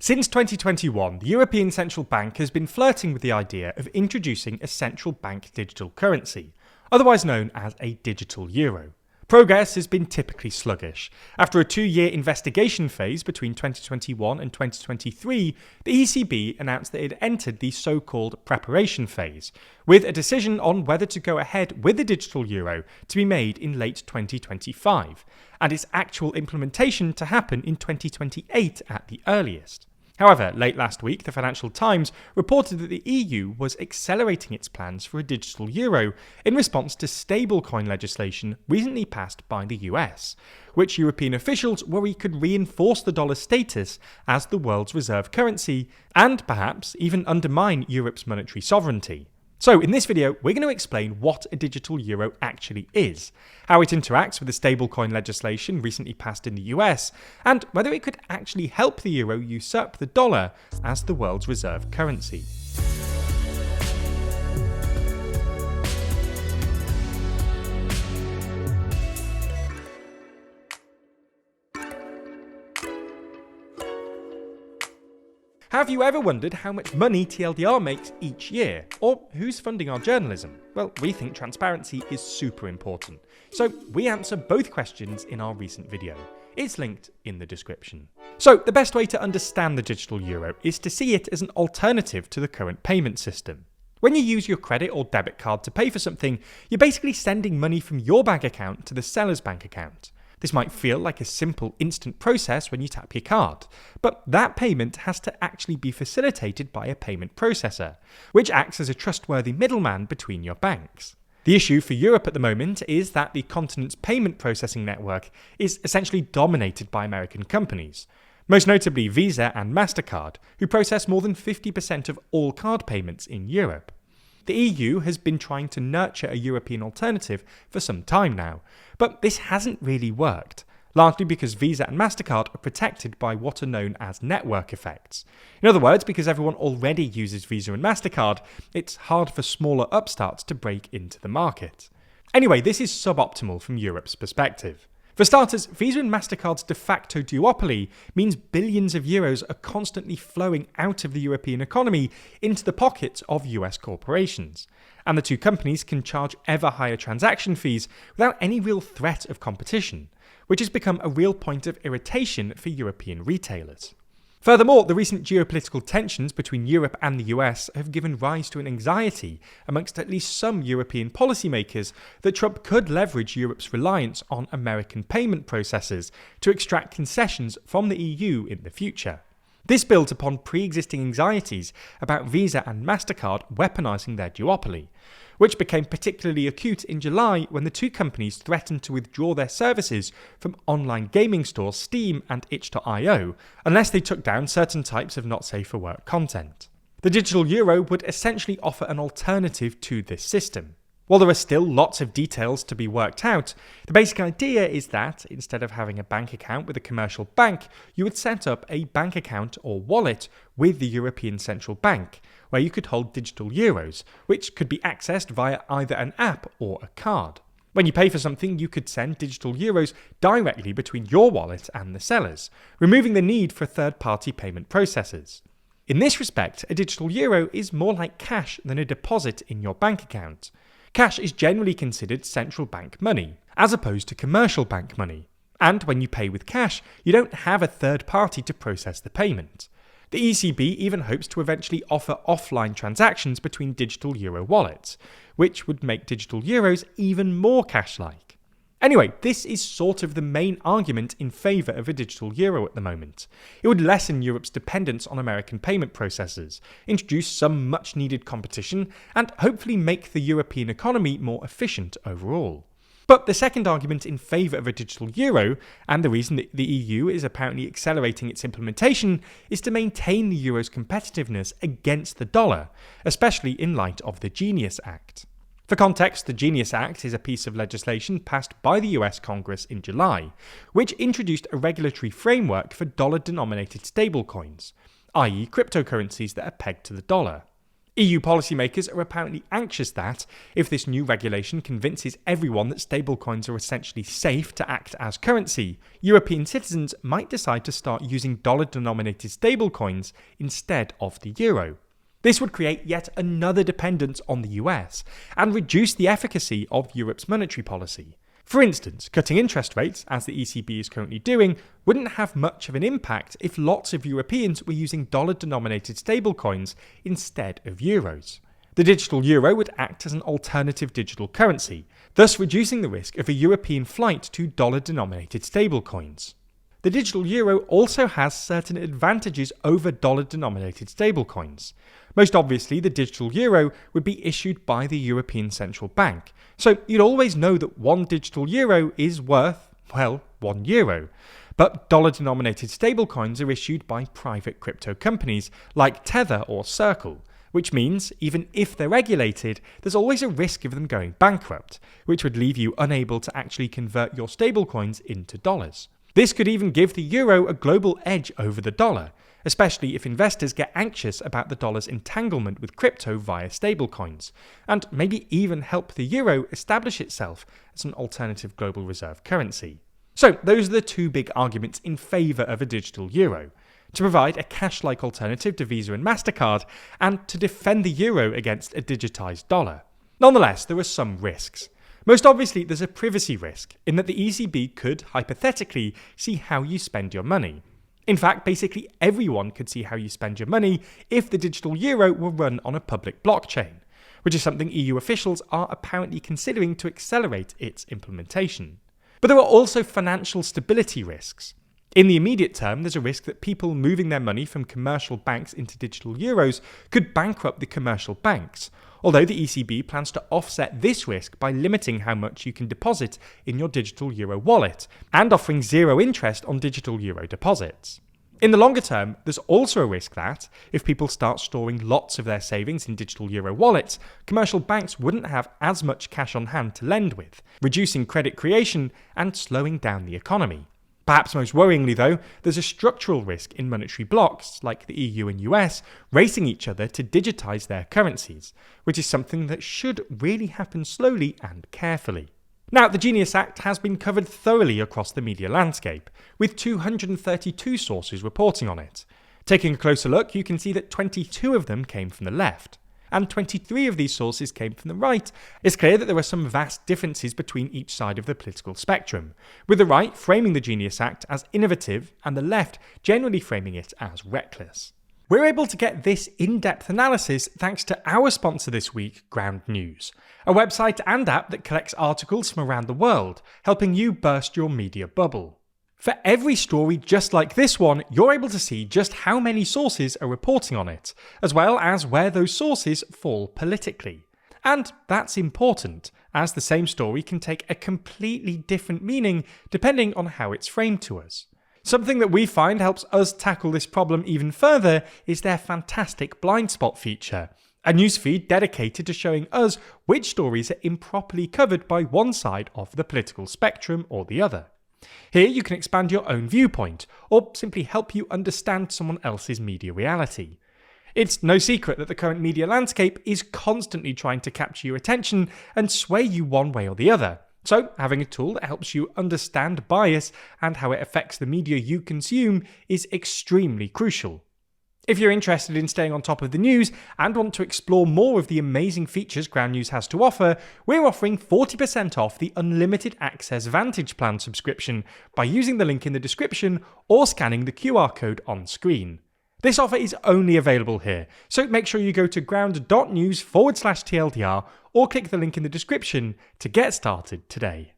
Since 2021, the European Central Bank has been flirting with the idea of introducing a central bank digital currency, otherwise known as a digital euro. Progress has been typically sluggish. After a 2-year investigation phase between 2021 and 2023, the ECB announced that it had entered the so-called preparation phase, with a decision on whether to go ahead with the digital euro to be made in late 2025, and its actual implementation to happen in 2028 at the earliest. However, late last week, the Financial Times reported that the EU was accelerating its plans for a digital euro in response to stablecoin legislation recently passed by the US, which European officials worry could reinforce the dollar's status as the world's reserve currency and perhaps even undermine Europe's monetary sovereignty. So in this video, we're going to explain what a digital euro actually is, how it interacts with the stablecoin legislation recently passed in the US, and whether it could actually help the euro usurp the dollar as the world's reserve currency. Have you ever wondered how much money TLDR makes each year? Or who's funding our journalism? Well, we think transparency is super important. So we answer both questions in our recent video. It's linked in the description. So the best way to understand the digital euro is to see it as an alternative to the current payment system. When you use your credit or debit card to pay for something, you're basically sending money from your bank account to the seller's bank account. This might feel like a simple, instant process when you tap your card, but that payment has to actually be facilitated by a payment processor, which acts as a trustworthy middleman between your banks. The issue for Europe at the moment is that the continent's payment processing network is essentially dominated by American companies, most notably Visa and Mastercard, who process more than 50% of all card payments in Europe. The EU has been trying to nurture a European alternative for some time now, but this hasn't really worked, largely because Visa and Mastercard are protected by what are known as network effects. In other words, because everyone already uses Visa and Mastercard, it's hard for smaller upstarts to break into the market. Anyway, this is suboptimal from Europe's perspective. For starters, Visa and Mastercard's de facto duopoly means billions of euros are constantly flowing out of the European economy into the pockets of US corporations, and the two companies can charge ever higher transaction fees without any real threat of competition, which has become a real point of irritation for European retailers. Furthermore, the recent geopolitical tensions between Europe and the US have given rise to an anxiety amongst at least some European policymakers that Trump could leverage Europe's reliance on American payment processors to extract concessions from the EU in the future. This builds upon pre-existing anxieties about Visa and Mastercard weaponizing their duopoly, which became particularly acute in July when the two companies threatened to withdraw their services from online gaming stores Steam and itch.io unless they took down certain types of not safe for work content. The digital euro would essentially offer an alternative to this system. While there are still lots of details to be worked out, the basic idea is that, instead of having a bank account with a commercial bank, you would set up a bank account or wallet with the European Central Bank, where you could hold digital euros, which could be accessed via either an app or a card. When you pay for something, you could send digital euros directly between your wallet and the sellers, removing the need for third-party payment processors. In this respect, a digital euro is more like cash than a deposit in your bank account. Cash is generally considered central bank money, as opposed to commercial bank money. And when you pay with cash, you don't have a third party to process the payment. The ECB even hopes to eventually offer offline transactions between digital euro wallets, which would make digital euros even more cash-like. Anyway, this is sort of the main argument in favour of a digital euro at the moment. It would lessen Europe's dependence on American payment processors, introduce some much-needed competition, and hopefully make the European economy more efficient overall. But the second argument in favour of a digital euro, and the reason that the EU is apparently accelerating its implementation, is to maintain the euro's competitiveness against the dollar, especially in light of the Genius Act. For context, the Genius Act is a piece of legislation passed by the US Congress in July, which introduced a regulatory framework for dollar-denominated stablecoins, i.e. cryptocurrencies that are pegged to the dollar. EU policymakers are apparently anxious that, if this new regulation convinces everyone that stablecoins are essentially safe to act as currency, European citizens might decide to start using dollar-denominated stablecoins instead of the euro. This would create yet another dependence on the US and reduce the efficacy of Europe's monetary policy. For instance, cutting interest rates, as the ECB is currently doing, wouldn't have much of an impact if lots of Europeans were using dollar-denominated stablecoins instead of euros. The digital euro would act as an alternative digital currency, thus reducing the risk of a European flight to dollar-denominated stablecoins. The digital euro also has certain advantages over dollar-denominated stablecoins. Most obviously, the digital euro would be issued by the European Central Bank, so you'd always know that one digital euro is worth, well, €1. But dollar-denominated stablecoins are issued by private crypto companies like Tether or Circle, which means, even if they're regulated, there's always a risk of them going bankrupt, which would leave you unable to actually convert your stablecoins into dollars. This could even give the euro a global edge over the dollar, especially if investors get anxious about the dollar's entanglement with crypto via stablecoins, and maybe even help the euro establish itself as an alternative global reserve currency. So those are the two big arguments in favour of a digital euro: to provide a cash-like alternative to Visa and Mastercard, and to defend the euro against a digitised dollar. Nonetheless, there are some risks. Most obviously, there's a privacy risk, in that the ECB could, hypothetically, see how you spend your money. In fact, basically everyone could see how you spend your money if the digital euro were run on a public blockchain, which is something EU officials are apparently considering to accelerate its implementation. But there are also financial stability risks. In the immediate term, there's a risk that people moving their money from commercial banks into digital euros could bankrupt the commercial banks, although the ECB plans to offset this risk by limiting how much you can deposit in your digital euro wallet and offering zero interest on digital euro deposits. In the longer term, there's also a risk that, if people start storing lots of their savings in digital euro wallets, commercial banks wouldn't have as much cash on hand to lend with, reducing credit creation and slowing down the economy. Perhaps most worryingly though, there's a structural risk in monetary blocs, like the EU and US, racing each other to digitise their currencies, which is something that should really happen slowly and carefully. Now, the Genius Act has been covered thoroughly across the media landscape, with 232 sources reporting on it. Taking a closer look, you can see that 22 of them came from the left, and 23 of these sources came from the right. It's clear that there are some vast differences between each side of the political spectrum, with the right framing the Genius Act as innovative and the left generally framing it as reckless. We're able to get this in-depth analysis thanks to our sponsor this week, Ground News, a website and app that collects articles from around the world, helping you burst your media bubble. For every story just like this one, you're able to see just how many sources are reporting on it, as well as where those sources fall politically. And that's important, as the same story can take a completely different meaning depending on how it's framed to us. Something that we find helps us tackle this problem even further is their fantastic blind spot feature, a newsfeed dedicated to showing us which stories are improperly covered by one side of the political spectrum or the other. Here you can expand your own viewpoint, or simply help you understand someone else's media reality. It's no secret that the current media landscape is constantly trying to capture your attention and sway you one way or the other. So having a tool that helps you understand bias and how it affects the media you consume is extremely crucial. If you're interested in staying on top of the news and want to explore more of the amazing features Ground News has to offer, we're offering 40% off the Unlimited Access Vantage Plan subscription by using the link in the description or scanning the QR code on screen. This offer is only available here, so make sure you go to ground.news/TLDR or click the link in the description to get started today.